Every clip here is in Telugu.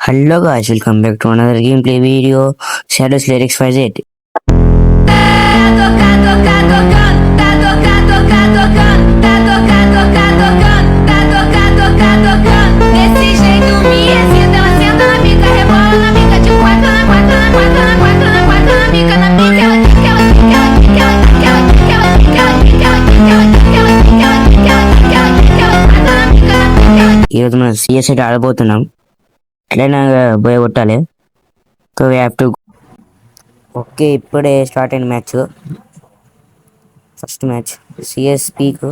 Hello guys, welcome back to another gameplay video. Shadows Lyrics 5Z. Desse jeito me excita, ela senta na mica, rebola na mica, de quatro na quatro na quatro na quatro na quatro na mica, na mica, ela quica, ela quica, ela quica, ela quica, ela quica, ela quica, ela quica, ela quica, ela quica, ela quica, ela quica, ela quica, ela quica, ela quica, ela quica, ela quica, ela ఈరోజు మనం సిఎస్ అయితే ఆడబోతున్నాం. ఎట్లయినా పోయి కొట్టాలి. So we have to. Okay, ఇప్పుడే స్టార్ట్ అయిన match. First match CS peak.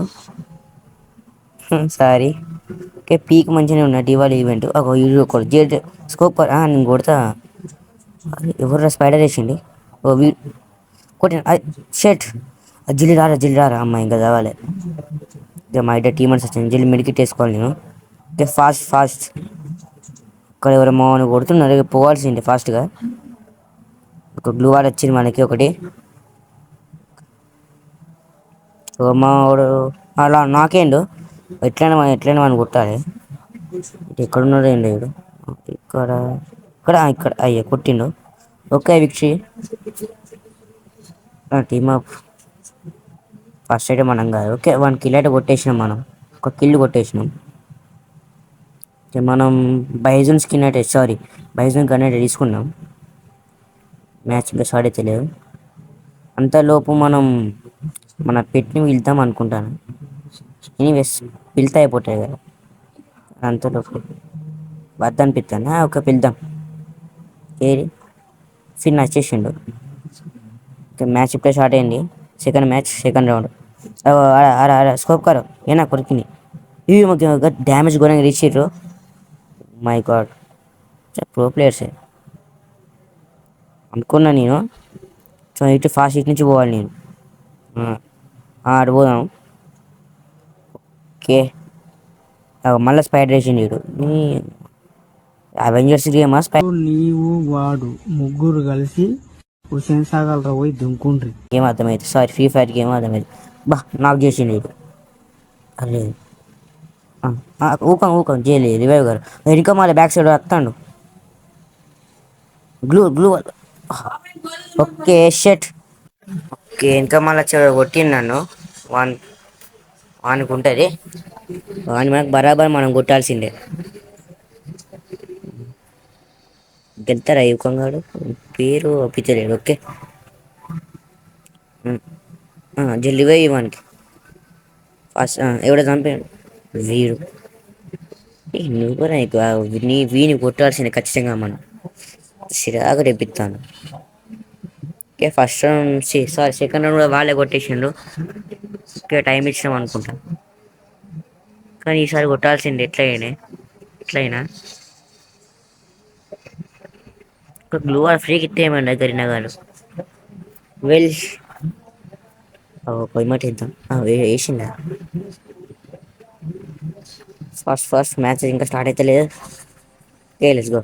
Sorry. Okay, peak మంచిగానే ఉన్నా. దివాళీ ఈవెంట్ ఒక జేడ్ స్కోప్ నేను కొడతా. ఎవరు స్పైడర్ వేసిండి. ఓ కొట్టిన షెట్. జిల్లి రారా అమ్మాయి ఇంకా కావాలి. ఇక మా ఇద్దరు టీమర్స్ వచ్చింది. జిల్లి మెడికిట్ వేసుకోవాలి నేను. Okay, fast. ఇక్కడ ఎవరమ్మో అని కొడుతున్నారు. పోవాల్సిందే ఫాస్ట్గా. ఒక గ్లూ వాడ్ వచ్చింది మనకి ఒకటి. వాడు అలా నాకేండు. ఎట్లయినా మనం కొట్టాలి. ఎక్కడున్నాడు ఏంటి వీడు. ఇక్కడ అయ్యా కొట్టిండు. ఓకే విక్షి టీమ్ అప్. ఫస్ట్ అయితే మనం కాదు. ఓకే, 1 కిల్ అయితే కొట్టేసినాం మనం. ఒక కిల్ కొట్టేసినాం. మనం బైజన్ స్కిన్ అయితే బైజన్ గన్ అయితే తీసుకున్నాం. మ్యాచ్ ఇంకా స్టార్ట్ అయితే లేదు. అంతలోపు మనం మన పెట్ని వెళ్తాం అనుకుంటాను. ఎనీవేస్ పిల్తా అయిపోతాయి కదా. అంతలోపు వద్దనిపిస్తాను. ఓకే పిలుద్దాం. ఏది ఫిన్ వచ్చేసిండు. ఓకే, మ్యాచ్ ఇప్పుడే స్టార్ట్ అయింది. Second round. స్కోప్ కారు ఏనా కొరికింది. ఇవి మాకు డ్యామేజ్ ఘోరంగా రీచిర్రు. మై గాడ్, ప్రో ప్లేయర్సే అనుకున్నా నేను. సో ఇటు ఫాస్ట్ ఇటు నుంచి పోవాలి నేను. అటు పోదాం. ఓకే, మళ్ళీ స్పైడర్ వేసిండు వీడు. అవెంజర్స్ గేమా నీవు వాడు ముగ్గురు కలిసి హుసేన్ సాగర్ పోయి దుంకుండ్రి. గేమ్ అర్థమైంది. ఫ్రీ ఫైర్ గేమ్ అర్థమైంది. నాకు చేసిండు వీడు. అరే ఊకం చేయలేదు. రివైవ్ గారు ఇంకా మళ్ళీ బ్యాక్ సైడ్ వస్తాడు. గ్లూ. ఓకే షెట్. ఓకే, ఇంకా మళ్ళీ కొట్టిండు నన్ను. వానికి ఉంటుంది. వాని మనకు బరాబర్ మనం కొట్టాల్సిందే. గెలుతారా యుకంగాడు. పేరు ఒప్పించలేడు. ఓకే, జల్లివే వానికి ఫాస్ట్. ఎవడో చంపాడు వీడు. నువ్వు కూడా వీని కొట్టాల్సిందే ఖచ్చితంగా. మనం సిరాగా తెప్పిస్తాను. Okay, first round second round కూడా వాళ్ళే కొట్టేసిండు. ఓకే, టైం ఇచ్చినాం అనుకుంటా. కానీ ఈసారి కొట్టాల్సింది ఎట్లయినా ఒక గ్లూ వార్ ఫ్రీకి ఇట్టేయమండి దగ్గర గారు. వెల్ పొయ్యమాట ఇద్దాం. వేసిందా. ఫస్ట్ మ్యాచ్ ఇంకా స్టార్ట్ అయితే లేదు. Okay, let's go.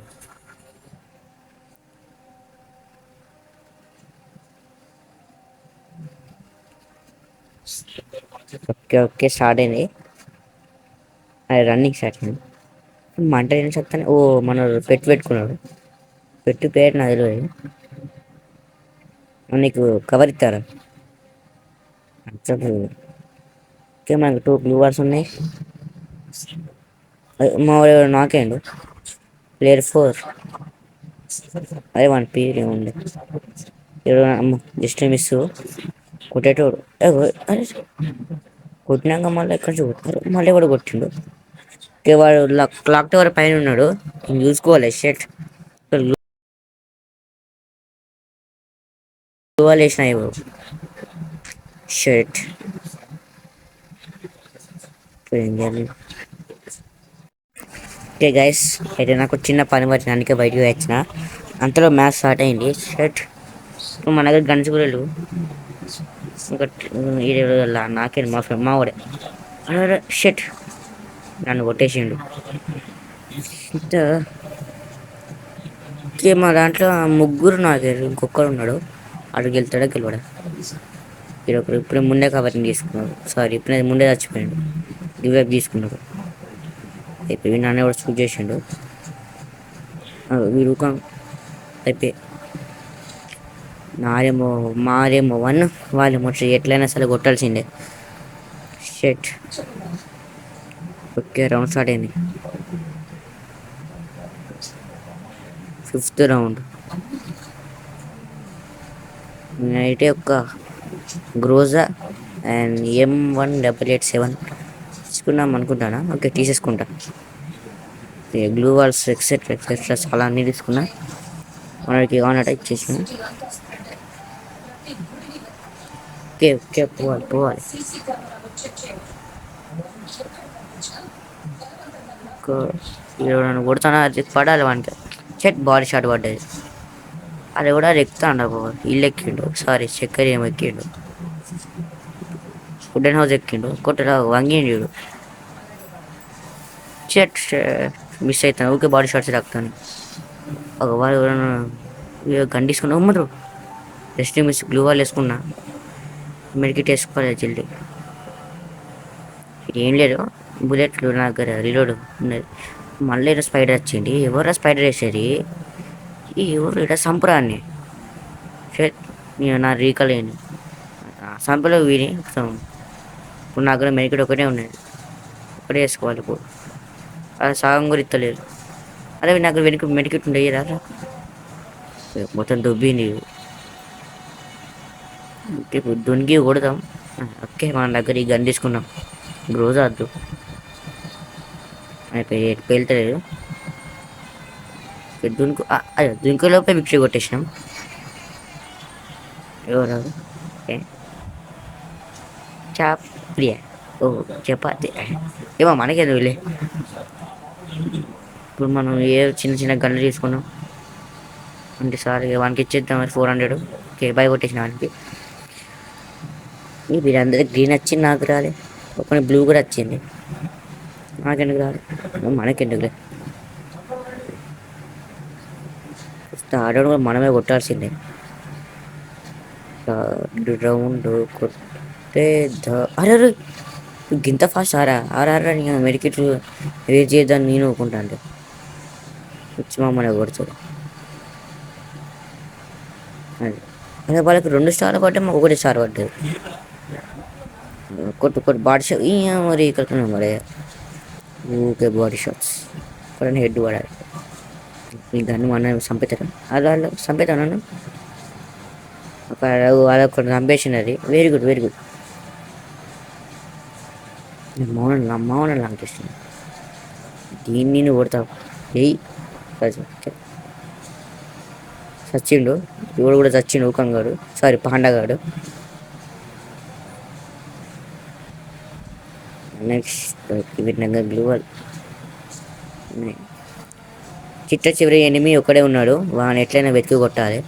Okay start అయింది. అది రన్నింగ్ స్టార్ట్ అయింది. మంట ఏం చెప్తాను. మన పెట్టుకున్నాడు. పేరు నాకు తెలియదు. నీకు కవర్ ఇస్తారా. ఓకే, మనకు 2 బ్లూ వార్స్ ఉన్నాయి. మా నాకేండు ప్లేయర్ 4. అదే 1 పేరు ఏముంది. జస్ట్ మిస్ కొట్టేటోడు. అరే కొట్టినాక మళ్ళీ ఎక్కడ చూపుతారు. మళ్ళీ కూడా కొట్టిండు. ఓకే, వాడు క్లాక్ టవర్ పైన ఉన్నాడు. నేను చూసుకోవాలి. షెట్ వేసినాయి. షెట్ ఓకే గైస్, అయితే నాకు చిన్న పని పట్టినానికి బయటకు వచ్చిన. అంతలో మ్యాచ్ స్టార్ట్ అయింది. షెట్ మన దగ్గర గన్స్ కూడా లేవు. ఇంకా నాకే మా వాడే. అరే షెట్ నన్ను కొట్టేసిండు. ఓకే, మా దాంట్లో ముగ్గురు నాకు ఇంకొకరు ఉన్నాడు. అడుగు వెళ్తాడా గెలవడా. ఇప్పుడే ముందే కవర్ని తీసుకున్నాడు. ఇప్పుడే ముందే చచ్చిపోయాడు. గివ్ అప్ తీసుకున్నాడు. ఇప్పుడు నన్ను కూడా షూట్ చేసిండు. వీరుక అయిపోయి నారేమో మారేమో 1 వాళ్ళేమో 3 ఎట్లయినా సరే కొట్టాల్సిందే. షెట్. ఓకే రౌండ్ స్టార్ట్ అయింది. 5th round. అయితే ఒక గ్రోజా అండ్ M1887 తీసుకుందాం అనుకుంటానా. ఓకే తీసేసుకుంటా. గ్లూ వాల్స్ ఎక్సెట్రా ఎక్సెట్రా చాలా అన్నీ తీసుకున్నా. మనకి కావాలంటే ఇచ్చేసిన. ఓకే ఓకే పోవాలి పోవాలి. కొడతానా అది పడాలి వానికి. చెట్ బాడీ షాట్ పడ్డది. అది కూడా ఎక్కుతాడు ఇల్లు ఎక్కిండు. సారీ చక్కెర ఏమో ఎక్కిండు. Wooden house ఎక్కిండు. కొట్టరా వంగిండు. చెట్ మిస్ అవుతాను. ఊకే బాడీ షాట్స్ తాకుతాను. ఒక వాడు గన్ తీసుకున్నా ఉమ్మరు. జస్ట్ మిస్ గ్లూ వాల్ వేసుకున్నా. మెడికిట్ వేసుకోవాలి జల్దీ. ఏం లేదు బుల్లెట్లు నా దగ్గర రీలోడ్ ఉన్నది. మళ్ళీ ఏదో స్పైడర్ వచ్చింది. ఎవరా స్పైడర్ వేసేది? ఈ ఎవరు ఇక్కడ సంపురాన్ని నా రీకలేని సంపలో వీని. ఇప్పుడు నా దగ్గర మెడికిట్ ఒకటే ఉన్నది. ఒకటే వేసుకోవాలి ఇప్పుడు. అది సగం కూడా ఇస్తలేదు. అదే నాకు వెనక మెడికిట్ ఉండే రారా మొత్తం దొబ్బింది. ఇప్పుడు దొనికి కొడదాం. ఓకే మన దగ్గర ఈ గన్ తీసుకున్నాం. రోజు వద్దు వెళ్తలేదు. దునికి అదే దునికేలోపే విక్టరీ కొట్టేసినాం. ఎవరు ఓకే చాప్ ప్రియా. ఓ చపాతి ఏమో మనకేదో లే. ఇప్పుడు మనం ఏ చిన్న చిన్న గన్లు తీసుకున్నాం అంటే సార్ వానికి ఇచ్చేద్దాం. 400. ఓకే బై కొట్టేసిన వానికి. వీరందరికీ గ్రీన్ వచ్చింది. నాకు రాలే. ఒక బ్లూ కూడా వచ్చింది. నాకెందుకు రాలే? మనకెందుకులే. ఆడడం కూడా మనమే కొట్టాల్సిందే. రౌండ్ కొట్టే అరే గింత ఫాస్ట్ ఆరా నేను మెడికెట్ రేజ్ చేద్దాన్ని నేను ఒప్పుకుంటా. అంటే వచ్చి మమ్మల్ని కొడుతుంది. అదే వాళ్ళకి 2 స్టార్లు పడ్డాయి. మాకు 1 స్టార్ పడ్డది. కొట్టు బాడీ షాట్ మరి ఇక్కడ మరి ఊకే బాడీ షాట్స్ ఇక్కడ హెడ్ పడాలి. దాన్ని మన చంపుతారు. అలా చంపుతాను నన్ను. అదొకటి చంపేసినది. Very good very good. మౌనం అనిపిస్తుంది. దీన్ని నేను కొడతావు. ఏయ్ చచ్చిండు. ఎవడు కూడా చచ్చిండు. ఊకంగాడు సారీ పాండగాడు. నెక్స్ట్ వీటిని గ్లూ వాల్. చిట్ట చివరి ఎనిమి ఒక్కడే ఉన్నాడు. వాడిని ఎట్లయినా వెతికి కొట్టాలి.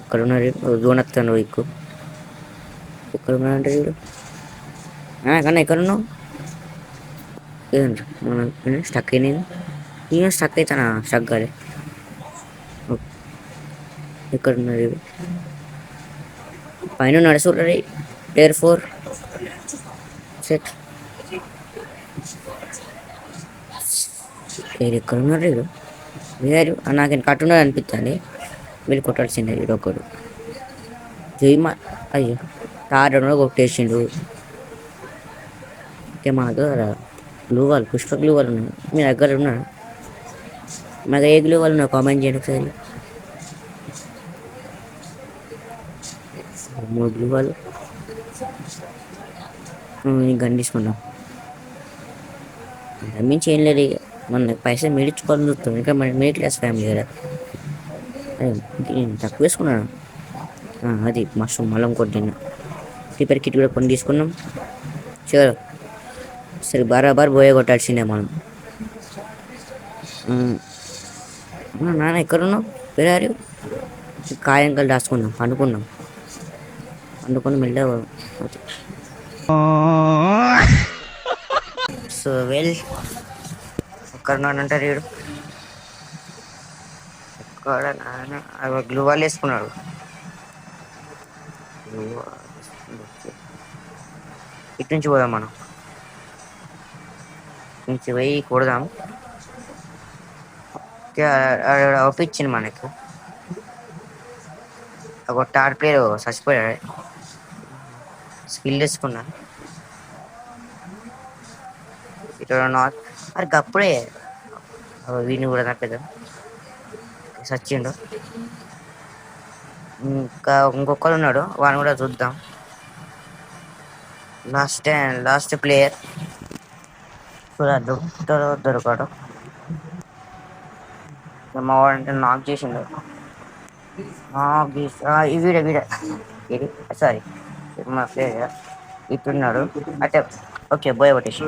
ఇక్కడ ఉన్నాడు జోన్ వస్తాను. ఎక్కడ ఉన్నాడంటే వీడు కన్నా ఎక్కడ ఉన్నావు? ఏదండి స్టక్ అయింది. నేను స్టక్ అవుతానా? స్టక్ కాలే. ఎక్కడ ఉన్నారు? పైన నడుచుకుంటారు. Player 4 set. మీరు ఎక్కడ ఉన్నారు? వీడు వేరు నాకు కట్టున్నది అనిపిస్తుంది. వీళ్ళు కొట్టాల్సిందే. వీడు ఒకడు జైమా. అయ్యో తారడం కొట్టేసిండు. ఓకే మా దగ్గర glue wall Pushpa glue wall ఉన్నాయి. మీ దగ్గర ఉన్నా? మా దగ్గర ఏ గ్లూ వాల్ ఉన్నా కామెంట్ చేయండి ఒకసారి. 3 గ్లూ వాల్ గన్ తీసుకున్నాం. మించి ఏం లేదు. ఇక మన పైసలు మిడించుకోవాలని చూస్తాం. ఇంకా మన మిడిల్ క్లాస్ ఫ్యామిలీ కదా. తక్కువ వేసుకున్నాను. అది మష్రూమ్ మలం కొట్టిన రిపేర్ కిట్ కూడా కొన్ని తీసుకున్నాం. చలో సరే బరాబర్ పోయే కొట్టాల్సిందే మనం. నాన్న ఎక్కడున్నావు? వేరే కాయంకలు దాచుకున్నాం. పండుకున్నాం. మెల్లగా సో ఎక్కడున్నాడంటారు వీడు. ఎక్కడ నాన్న గ్లూ వాల్ వేసుకున్నాడు. ఇటు నుంచి పోదాం. మనం నుంచి పోయి కొడదాం. ఒప్పించింది మనకు. ఒక థర్డ్ ప్లేయర్ చచ్చిపోయాడు. స్కిల్ వేసుకున్నాను ఇక్కడ నాట్. మరి అప్పుడే వీడిని కూడా తప్పేదా సచ్చిండు. ఇంకా ఇంకొకరు ఉన్నాడు, వాడిని కూడా చూద్దాం. లాస్ట్ ప్లేయర్ దొరకడు. మా వాడంటే నాక్ చేసిండు. వీడే సారీ మా ప్లేయర్ ఇట్టున్నాడు. అంటే ఓకే బోయ కొట్టేసి